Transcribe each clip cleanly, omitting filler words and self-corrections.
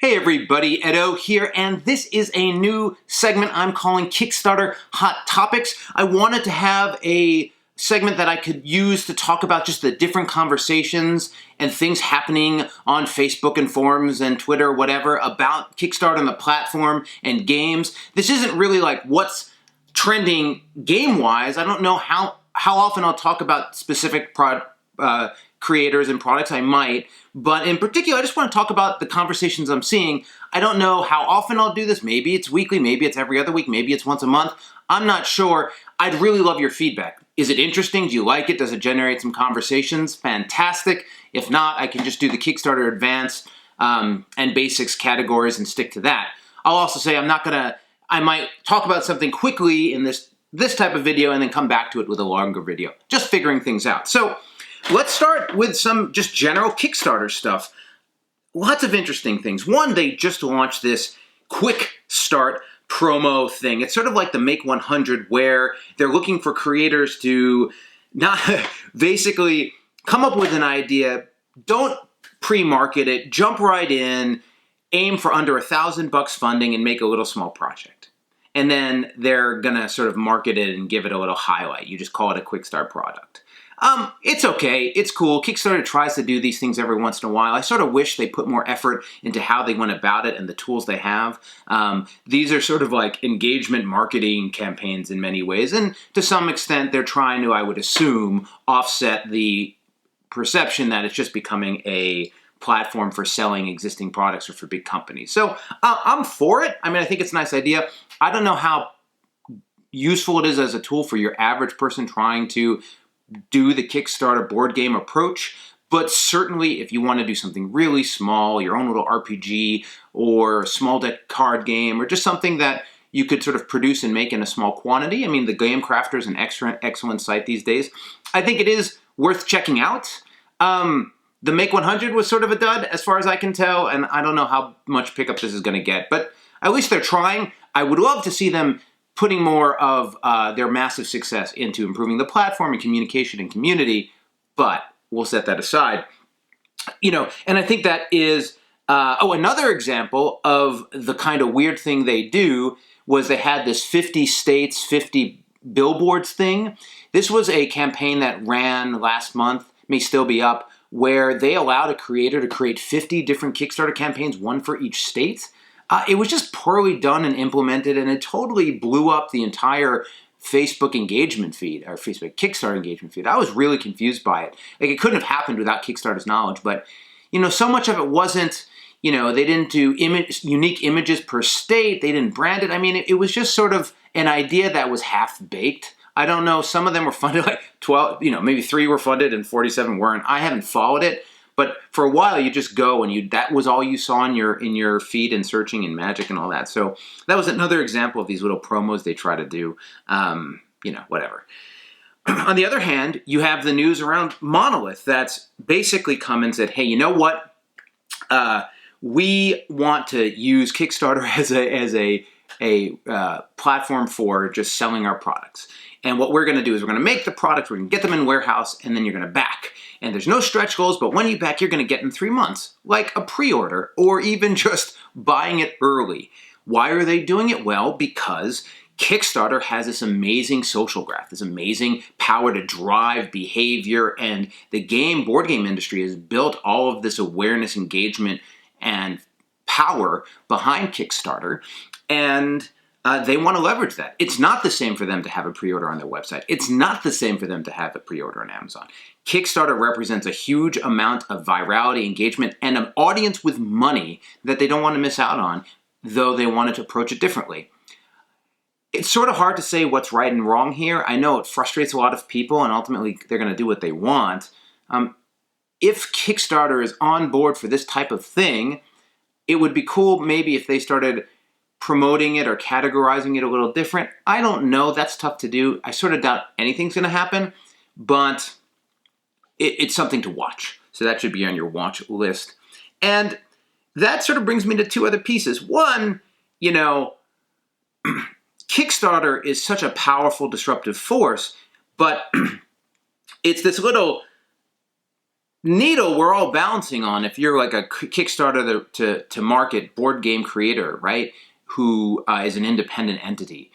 Hey everybody, Edo here, and this is a new segment I'm calling Kickstarter Hot Topics. I wanted to have a segment that I could use to talk about just the different conversations and things happening on Facebook and forums and Twitter, whatever, about Kickstarter and the platform and games. This isn't really like what's trending game-wise. I don't know how often I'll talk about specific creators and products. I might, but in particular, I just want to talk about the conversations I'm seeing. I don't know how often I'll do this. Maybe it's weekly, maybe it's every other week, maybe it's once a month. I'm not sure. I'd really love your feedback. Is it interesting? Do you like it? Does it generate some conversations? Fantastic. If not, I can just do the Kickstarter Advanced and Basics categories and stick to that. I'll also say I might talk about something quickly in this type of video and then come back to it with a longer video. Just figuring things out. So let's start with some just general Kickstarter stuff. Lots of interesting things. One, they just launched this quick start promo thing. It's sort of like the Make 100 where they're looking for creators to not basically come up with an idea, don't pre-market it, jump right in, aim for under $1,000 funding and make a little small project. And then they're gonna sort of market it and give it a little highlight. You just call it a quick start product. It's okay, it's cool. Kickstarter tries to do these things every once in a while. I sort of wish they put more effort into how they went about it and the tools they have. These are sort of like engagement marketing campaigns in many ways, and to some extent they're trying to, I would assume, offset the perception that it's just becoming a platform for selling existing products or for big companies. So I'm for it. I mean, I think it's a nice idea. I don't know how useful it is as a tool for your average person trying to do the Kickstarter board game approach, but certainly if you want to do something really small, your own little RPG or small deck card game, or just something that you could sort of produce and make in a small quantity. I mean, the Game Crafter is an excellent site these days. I think it is worth checking out. The Make 100 was sort of a dud as far as I can tell, and I don't know how much pickup this is going to get, but at least they're trying. I would love to see them putting more of their massive success into improving the platform and communication and community, but we'll set that aside. You know, and I think that is, another example of the kind of weird thing they do was they had this 50 states, 50 billboards thing. This was a campaign that ran last month, may still be up, where they allowed a creator to create 50 different Kickstarter campaigns, one for each state. It was just poorly done and implemented, and it totally blew up the entire Facebook engagement feed, or Facebook Kickstarter engagement feed. I was really confused by it. Like, it couldn't have happened without Kickstarter's knowledge, but, you know, so much of it wasn't, you know, they didn't do unique images per state, they didn't brand it. I mean, it was just sort of an idea that was half-baked. I don't know, some of them were funded, like 12, you know, maybe 3 were funded and 47 weren't. I haven't followed it. But for a while, you just go and that was all you saw in your feed and searching and Magic and all that. So that was another example of these little promos they try to do, you know, whatever. On the other hand, you have the news around Monolith that's basically come and said, hey, you know what? We want to use Kickstarter as a platform for just selling our products. And what we're going to do is we're going to make the products, we're going to get them in warehouse, and then you're going to back. And there's no stretch goals, but when you back, you're going to get in 3 months, like a pre-order or even just buying it early. Why are they doing it? Well, because Kickstarter has this amazing social graph, this amazing power to drive behavior, and the board game industry has built all of this awareness, engagement, and power behind Kickstarter, and they want to leverage that. It's not the same for them to have a pre-order on their website. It's not the same for them to have a pre-order on Amazon. Kickstarter represents a huge amount of virality, engagement, and an audience with money that they don't want to miss out on, though they wanted to approach it differently. It's sort of hard to say what's right and wrong here. I know it frustrates a lot of people, and ultimately they're going to do what they want. If Kickstarter is on board for this type of thing, it would be cool maybe if they started promoting it or categorizing it a little different. I don't know. That's tough to do. I sort of doubt anything's going to happen, but it's something to watch. So that should be on your watch list. And that sort of brings me to 2 other pieces. One, you know, Kickstarter is such a powerful disruptive force, but it's this little needle we're all balancing on, if you're like a Kickstarter to market board game creator, right, who is an independent entity,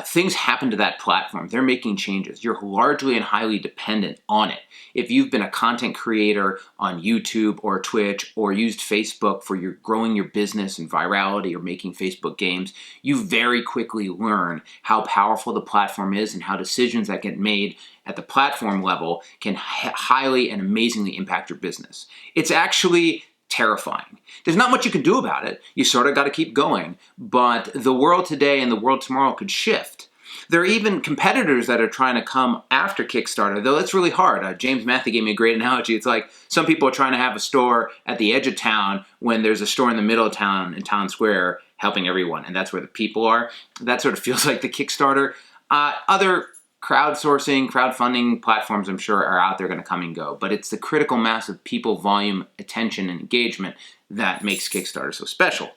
things happen to that platform. They're making changes. You're largely and highly dependent on it. If you've been a content creator on YouTube or Twitch or used Facebook for your growing your business and virality or making Facebook games, you very quickly learn how powerful the platform is and how decisions that get made at the platform level can highly and amazingly impact your business. It's actually terrifying. There's not much you can do about it. You sort of got to keep going. But the world today and the world tomorrow could shift. There are even competitors that are trying to come after Kickstarter, though it's really hard. James Matthew gave me a great analogy. It's like some people are trying to have a store at the edge of town when there's a store in the middle of town in town square helping everyone, and that's where the people are. That sort of feels like the Kickstarter. Other crowdsourcing, crowdfunding platforms, I'm sure, are out there going to come and go. But it's the critical mass of people, volume, attention, and engagement that makes Kickstarter so special.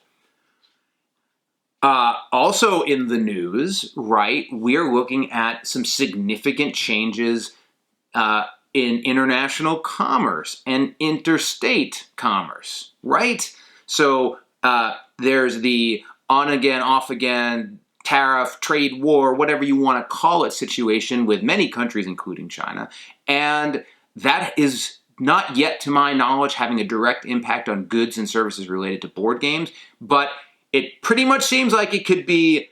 Also in the news, right, we're looking at some significant changes in international commerce and interstate commerce, right? So there's the on-again, off-again, tariff, trade war, whatever you want to call it, situation with many countries, including China. And that is not yet, to my knowledge, having a direct impact on goods and services related to board games. But it pretty much seems like it could be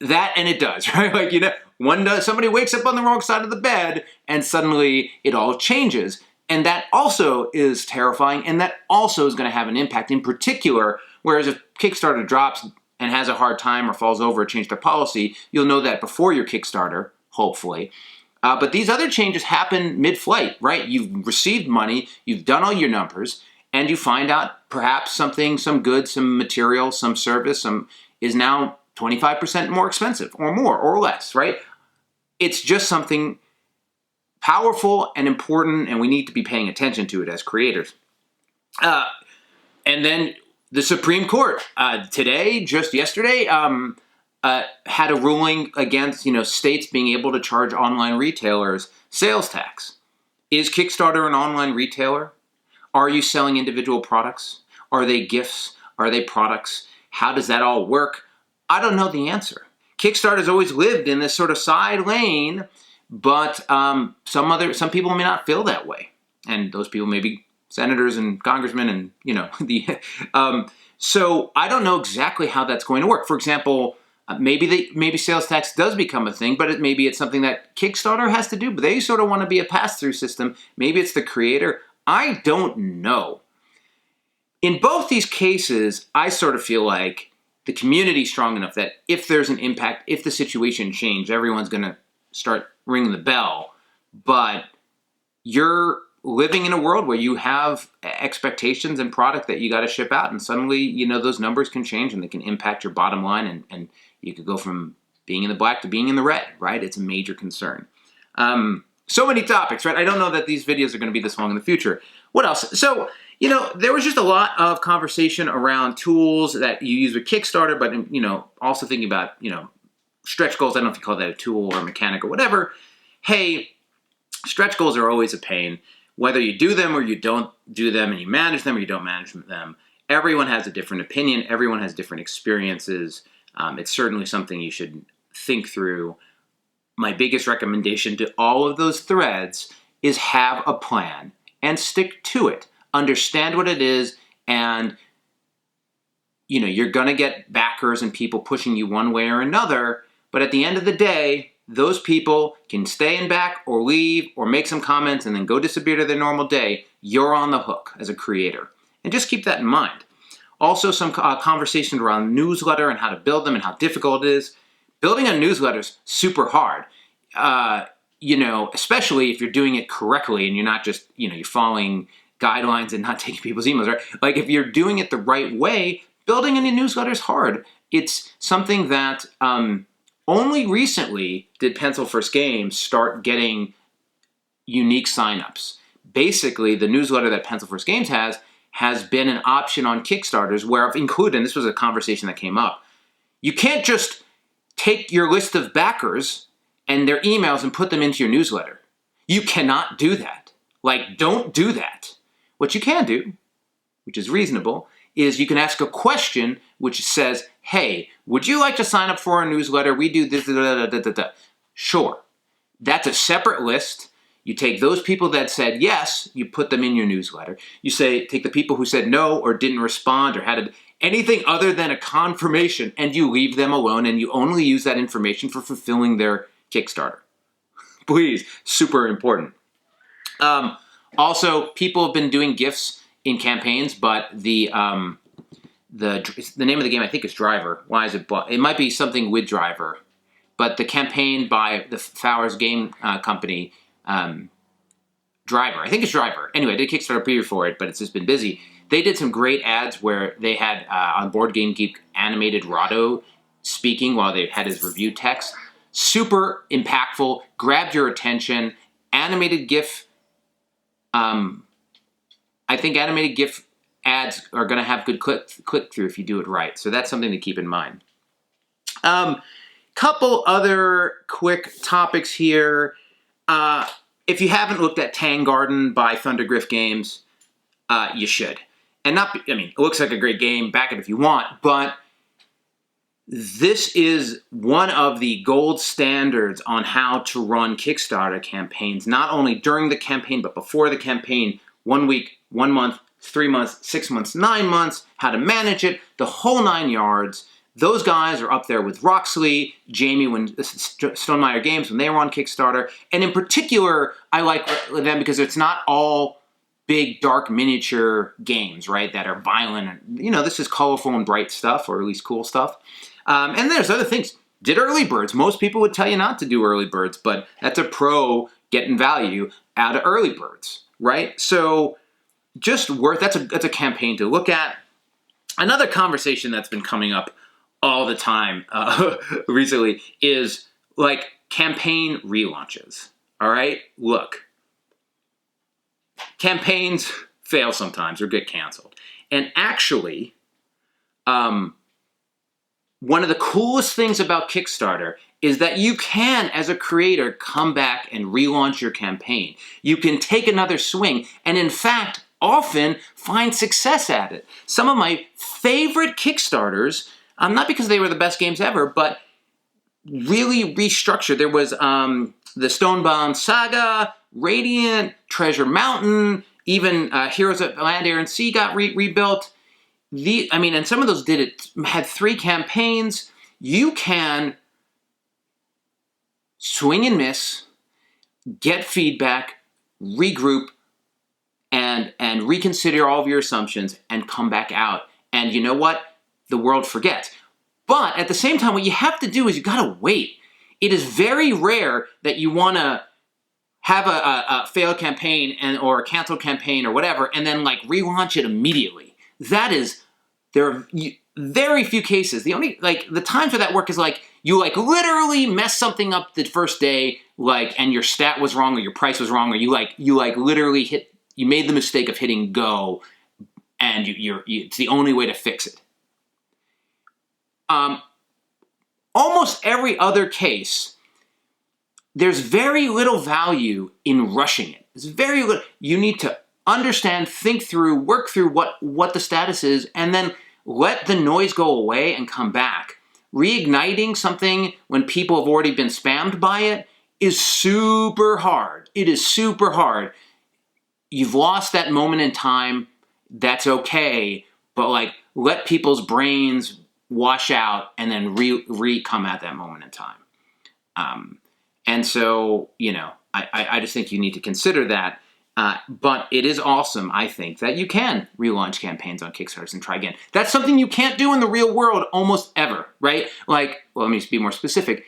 that, and it does, right? Like, you know, somebody wakes up on the wrong side of the bed and suddenly it all changes. And that also is terrifying, and that also is going to have an impact in particular, whereas if Kickstarter drops and has a hard time or falls over or change their policy, you'll know that before your Kickstarter, hopefully. But these other changes happen mid-flight, right? You've received money, you've done all your numbers, and you find out perhaps something, some good, some material, some service, is now 25% more expensive or more or less, right? It's just something powerful and important, and we need to be paying attention to it as creators. And then the Supreme Court today, just yesterday, had a ruling against states being able to charge online retailers sales tax. Is Kickstarter an online retailer? Are you selling individual products? Are they gifts? Are they products? How does that all work? I don't know the answer. Kickstarter's always lived in this sort of side lane, but some people may not feel that way, and those people may be senators and congressmen, and so I don't know exactly how that's going to work. For example, maybe sales tax does become a thing, but maybe it's something that Kickstarter has to do. But they sort of want to be a pass-through system. Maybe it's the creator. I don't know. In both these cases, I sort of feel like the community's strong enough that if there's an impact, if the situation changes, everyone's going to start ringing the bell. But you're living in a world where you have expectations and product that you got to ship out, and suddenly, those numbers can change and they can impact your bottom line, and you could go from being in the black to being in the red, right? It's a major concern. So many topics, right? I don't know that these videos are going to be this long in the future. What else? So, there was just a lot of conversation around tools that you use with Kickstarter, but, also thinking about, stretch goals. I don't know if you call that a tool or a mechanic or whatever. Hey, stretch goals are always a pain. Whether you do them or you don't do them, and you manage them or you don't manage them, everyone has a different opinion. Everyone has different experiences. It's certainly something you should think through. My biggest recommendation to all of those threads is have a plan and stick to it. Understand what it is, and you're going to get backers and people pushing you one way or another, but at the end of the day, those people can stay in back or leave or make some comments and then go disappear to their normal day. You're on the hook as a creator. And just keep that in mind. Also, some conversation around newsletter and how to build them and how difficult it is. Building a newsletter is super hard, especially if you're doing it correctly and you're not just, you're following guidelines and not taking people's emails, right? Like, if you're doing it the right way, building a newsletter is hard. It's something that only recently did Pencil First Games start getting unique signups. Basically, the newsletter that Pencil First Games has been an option on Kickstarters where I've included, and this was a conversation that came up, you can't just take your list of backers and their emails and put them into your newsletter. You cannot do that. Like, don't do that. What you can do, which is reasonable, is you can ask a question which says, hey, would you like to sign up for our newsletter? We do this, da, da, da, da, da. Sure. That's a separate list. You take those people that said yes, you put them in your newsletter. You take the people who said no or didn't respond or had anything other than a confirmation, and you leave them alone, and you only use that information for fulfilling their Kickstarter. Please, super important. Also, people have been doing GIFs in campaigns, but the name of the game I think is Driver. Why is it? It might be something with Driver, but the campaign by the Fowler's game company, Driver. I think it's Driver. Anyway, I did Kickstarter preview for it, but it's just been busy. They did some great ads where they had on Board Game Geek animated Rahdo speaking while they had his review text. Super impactful, grabbed your attention. Animated GIF. I think animated GIF ads are going to have good click-through if you do it right. So that's something to keep in mind. Couple other quick topics here. If you haven't looked at Tang Garden by Thundergriff Games, you should. And it looks like a great game. Back it if you want. But this is one of the gold standards on how to run Kickstarter campaigns, not only during the campaign, but before the campaign, 1 week, 1 month, 3 months, 6 months, 9 months, how to manage it, the whole 9 yards. Those guys are up there with Roxley, Jamie, Stonemeyer Games when they were on Kickstarter. And in particular, I like them because it's not all big, dark miniature games, right, that are violent. And, this is colorful and bright stuff, or at least cool stuff. And there's other things. Did early birds. Most people would tell you not to do early birds, but that's a pro getting value out of early birds, right? So just that's a campaign to look at. Another conversation that's been coming up all the time recently is like campaign relaunches. All right, look, campaigns fail sometimes or get canceled, and actually, one of the coolest things about Kickstarter is that you can, as a creator, come back and relaunch your campaign. You can take another swing, and in fact, often find success at it. Some of my favorite Kickstarters, not because they were the best games ever, but really restructured. There was the Stonebound Saga, Radiant, Treasure Mountain, even Heroes of Land, Air, and Sea got rebuilt. And some of those had 3 campaigns. You can swing and miss, get feedback, regroup, and reconsider all of your assumptions and come back out. And you know what? The world forgets. But at the same time, what you have to do is you got to wait. It is very rare that you want to have a failed campaign or a canceled campaign or whatever, and then relaunch it immediately. There are very few cases. The times where that work is you literally mess something up the first day, and your stat was wrong or your price was wrong, or you literally you made the mistake of hitting go, and it's the only way to fix it. Almost every other case, there's very little value in rushing it. There's very little. You need to understand, think through, work through what the status is, and then let the noise go away and come back. Reigniting something when people have already been spammed by it is super hard. It is super hard. You've lost that moment in time. That's okay, but let people's brains wash out and then come at that moment in time. And so, I just think you need to consider that. But it is awesome, I think, that you can relaunch campaigns on Kickstarter and try again. That's something you can't do in the real world almost ever, right? Let me be more specific.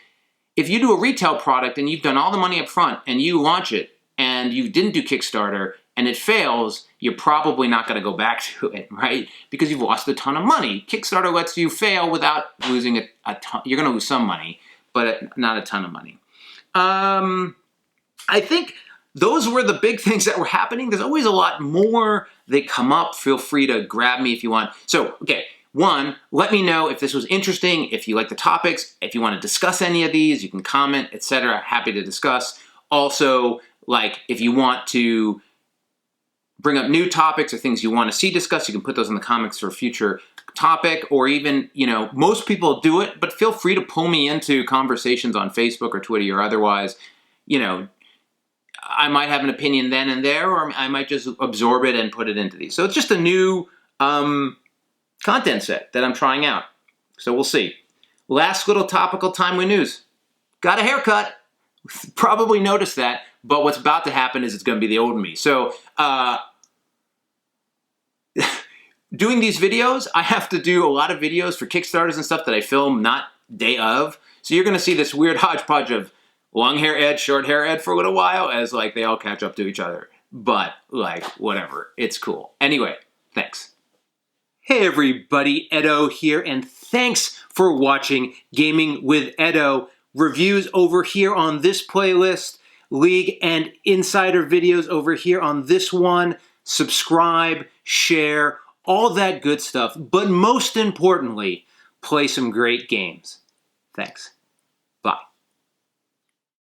If you do a retail product and you've done all the money up front and you launch it and you didn't do Kickstarter and it fails, you're probably not going to go back to it, right? Because you've lost a ton of money. Kickstarter lets you fail without losing a ton. You're going to lose some money, but not a ton of money. I think those were the big things that were happening. There's always a lot more that come up. Feel free to grab me if you want. So, okay, 1, let me know if this was interesting, if you like the topics, if you want to discuss any of these, you can comment, etc. Happy to discuss. Also, if you want to bring up new topics or things you want to see discussed, you can put those in the comments for a future topic, or even, most people do it, but feel free to pull me into conversations on Facebook or Twitter or otherwise. I might have an opinion then and there, or I might just absorb it and put it into these. So it's just a new content set that I'm trying out. So we'll see. Last little topical timely news. Got a haircut. Probably noticed that, but what's about to happen is it's going to be the old me. So doing these videos, I have to do a lot of videos for Kickstarters and stuff that I film not day of. So you're going to see this weird hodgepodge of long hair Ed, short hair Ed for a little while as like they all catch up to each other. But like, whatever, it's cool. Anyway, thanks. Hey everybody, Edo here, and thanks for watching Gaming with Edo. Reviews over here on this playlist, League and Insider videos over here on this one. Subscribe, share, all that good stuff. But most importantly, play some great games. Thanks. Bye.